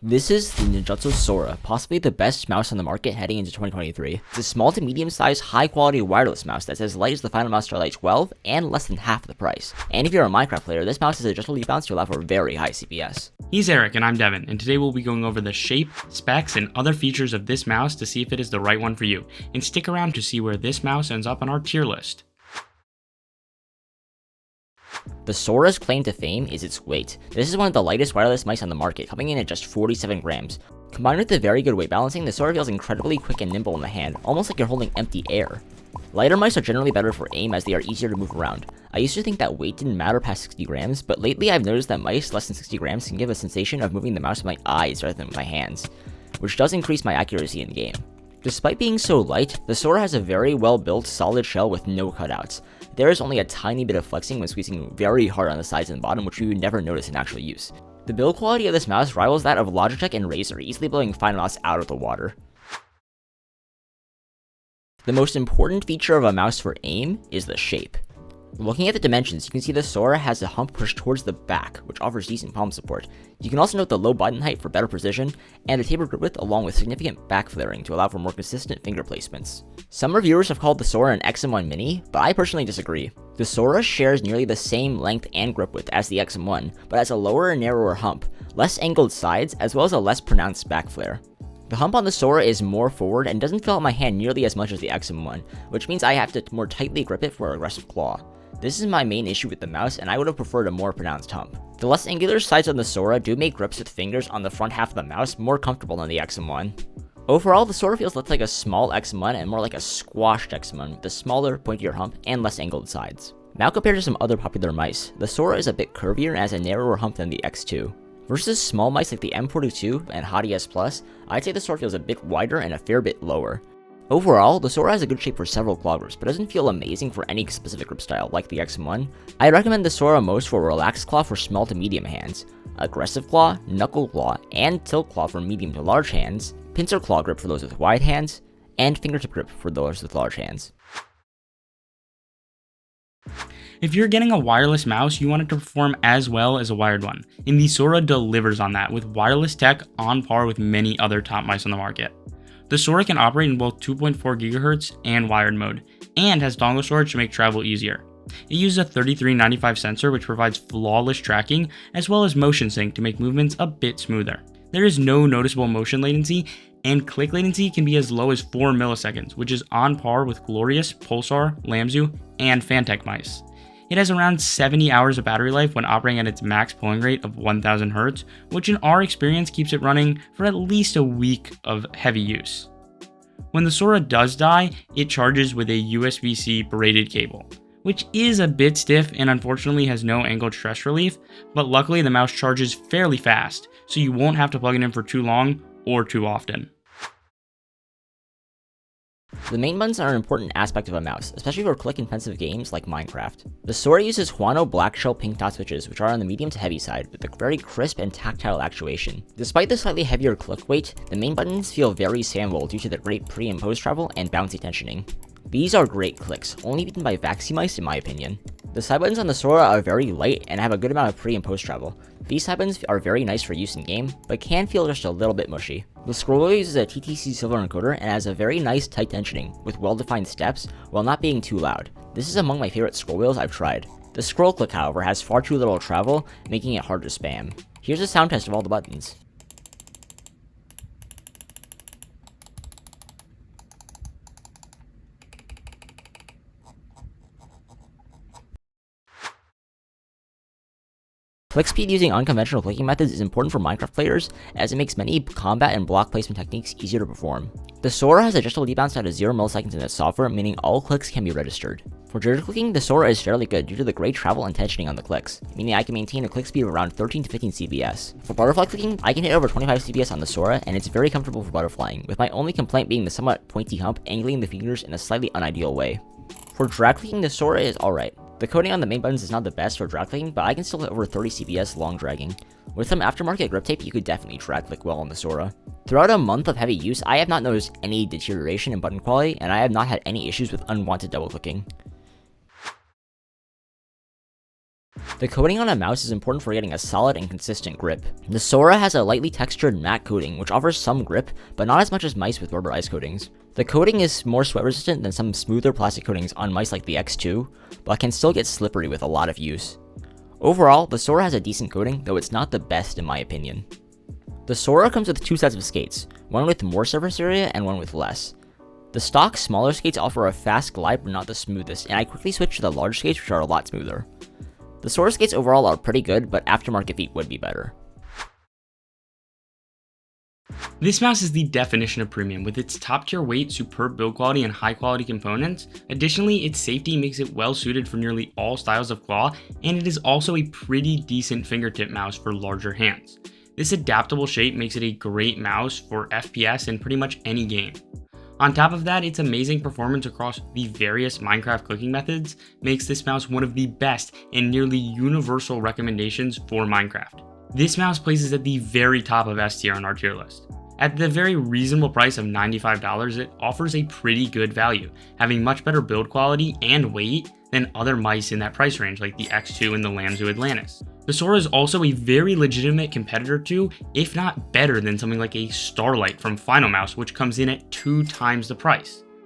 This is the Ninjutso Sora, possibly the best mouse on the market heading into 2023. It's a small to medium sized, high quality wireless mouse that's as light as the Finalmouse Starlight 12 and less than half the price. And if you're a Minecraft player, this mouse has adjustable bounce to allow for very high CPS. He's Eric and I'm Devin, and today we'll be going over the shape, specs, and other features of this mouse to see if it is the right one for you. And stick around to see where this mouse ends up on our tier list. The Sora's claim to fame is its weight. This is one of the lightest wireless mice on the market, coming in at just 47 grams. Combined with the very good weight balancing, the Sora feels incredibly quick and nimble in the hand, almost like you're holding empty air. Lighter mice are generally better for aim as they are easier to move around. I used to think that weight didn't matter past 60 grams, but lately I've noticed that mice less than 60 grams can give a sensation of moving the mouse with my eyes rather than with my hands, which does increase my accuracy in game. Despite being so light, the Sora has a very well built solid shell with no cutouts. There is only a tiny bit of flexing when squeezing very hard on the sides and bottom, which you would never notice in actual use. The build quality of this mouse rivals that of Logitech and Razer, easily blowing Finalmouse out of the water. The most important feature of a mouse for aim is the shape. Looking at the dimensions, you can see the Sora has a hump pushed towards the back, which offers decent palm support. You can also note the low button height for better precision, and a tapered grip width along with significant back flaring to allow for more consistent finger placements. Some reviewers have called the Sora an XM1 Mini, but I personally disagree. The Sora shares nearly the same length and grip width as the XM1, but has a lower and narrower hump, less angled sides, as well as a less pronounced back flare. The hump on the Sora is more forward and doesn't feel out my hand nearly as much as the XM1, which means I have to more tightly grip it for aggressive claw. This is my main issue with the mouse, and I would have preferred a more pronounced hump. The less angular sides on the Sora do make grips with fingers on the front half of the mouse more comfortable than the XM1. Overall, the Sora feels less like a small XM1 and more like a squashed XM1 with a smaller, pointier hump and less angled sides. Now compared to some other popular mice, the Sora is a bit curvier and has a narrower hump than the X2. Versus small mice like the M42 and Hottie S Plus, I'd say the Sora feels a bit wider and a fair bit lower. Overall, the Sora has a good shape for several claw grips, but doesn't feel amazing for any specific grip style like the XM1. I recommend the Sora most for relaxed claw for small to medium hands, aggressive claw, knuckle claw, and tilt claw for medium to large hands, pincer claw grip for those with wide hands, and fingertip grip for those with large hands. If you're getting a wireless mouse, you want it to perform as well as a wired one, and the Sora delivers on that with wireless tech on par with many other top mice on the market. The Sora can operate in both 2.4 GHz and wired mode, and has dongle storage to make travel easier. It uses a 3395 sensor which provides flawless tracking, as well as motion sync to make movements a bit smoother. There is no noticeable motion latency, and click latency can be as low as 4 milliseconds, which is on par with Glorious, Pulsar, Lamzu, and Fantech mice. It has around 70 hours of battery life when operating at its max polling rate of 1000 Hz, which in our experience keeps it running for at least a week of heavy use. When the Sora does die, it charges with a USB-C braided cable, which is a bit stiff and unfortunately has no angled stress relief, but luckily the mouse charges fairly fast, so you won't have to plug it in for too long or too often. The main buttons are an important aspect of a mouse, especially for click-intensive games like Minecraft. The Sora uses Huano black shell pink dot switches, which are on the medium to heavy side, with a very crisp and tactile actuation. Despite the slightly heavier click weight, the main buttons feel very sandwell due to the great pre- and post-travel and bouncy tensioning. These are great clicks, only beaten by Vaxi mice in my opinion. The side buttons on the Sora are very light and have a good amount of pre- and post-travel. These side buttons are very nice for use in game, but can feel just a little bit mushy. The scroll wheel uses a TTC silver encoder and has a very nice tight tensioning, with well-defined steps, while not being too loud. This is among my favorite scroll wheels I've tried. The scroll click, however, has far too little travel, making it hard to spam. Here's a sound test of all the buttons. Click speed using unconventional clicking methods is important for Minecraft players, as it makes many combat and block placement techniques easier to perform. The Sora has adjustable debounce out of 0 milliseconds in its software, meaning all clicks can be registered. For jitter clicking, the Sora is fairly good due to the great travel and tensioning on the clicks, meaning I can maintain a click speed of around 13 to 15 CPS. For butterfly clicking, I can hit over 25 CPS on the Sora, and it's very comfortable for butterflying, with my only complaint being the somewhat pointy hump angling the fingers in a slightly unideal way. For drag clicking, the Sora is alright. The coating on the main buttons is not the best for drag clicking, but I can still hit over 30 CPS long dragging. With some aftermarket grip tape, you could definitely drag click well on the Sora. Throughout a month of heavy use, I have not noticed any deterioration in button quality, and I have not had any issues with unwanted double clicking. The coating on a mouse is important for getting a solid and consistent grip. The Sora has a lightly textured matte coating, which offers some grip, but not as much as mice with rubberized coatings. The coating is more sweat resistant than some smoother plastic coatings on mice like the X2, but can still get slippery with a lot of use. Overall, the Sora has a decent coating, though it's not the best in my opinion. The Sora comes with two sets of skates, one with more surface area and one with less. The stock smaller skates offer a fast glide but not the smoothest, and I quickly switched to the large skates which are a lot smoother. The Sora skates overall are pretty good, but aftermarket feet would be better. This mouse is the definition of premium with its top tier weight, superb build quality, and high quality components. Additionally, its safety makes it well suited for nearly all styles of claw, and it is also a pretty decent fingertip mouse for larger hands. This adaptable shape makes it a great mouse for FPS in pretty much any game. On top of that, its amazing performance across the various Minecraft clicking methods makes this mouse one of the best and nearly universal recommendations for Minecraft. This mouse places at the very top of S tier on our tier list. At the very reasonable price of $95, it offers a pretty good value, having much better build quality and weight than other mice in that price range like the X2 and the Lamzu Atlantis. The Sora is also a very legitimate competitor to, if not better than something like a Starlight from Finalmouse, which comes in at 2 times the price.